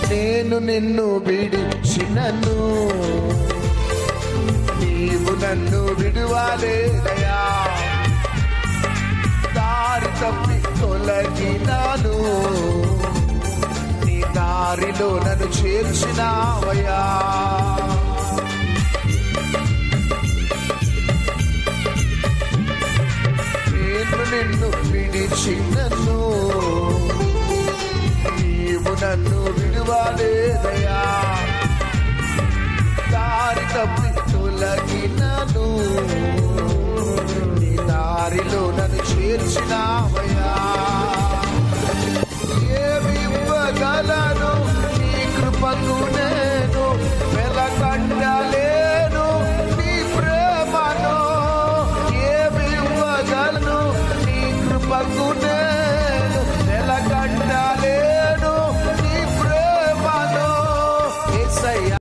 నేను నిన్ను విడిచినను, నీవు నన్ను విడువలేదయా. దారి తప్పి తొలగినాను, నీ దారిలో నన్ను చేర్చినావయ్యా. నేను నిన్ను విడిచినను, నీవు నన్ను విడువలేదయా. దారి తప్పి తొలగినను, నీ దారిలో నన్ను చేర్చినావయ్యా. ఏమి ఇవ్వగలను నీ కృపకు నేను, వెలకట్టలేను నీ ప్రేమను. ఏమి ఇవ్వగలను నీ కృపకు నేను, వెలకట్టలేను నీ ప్రేమను. యేసయ్యా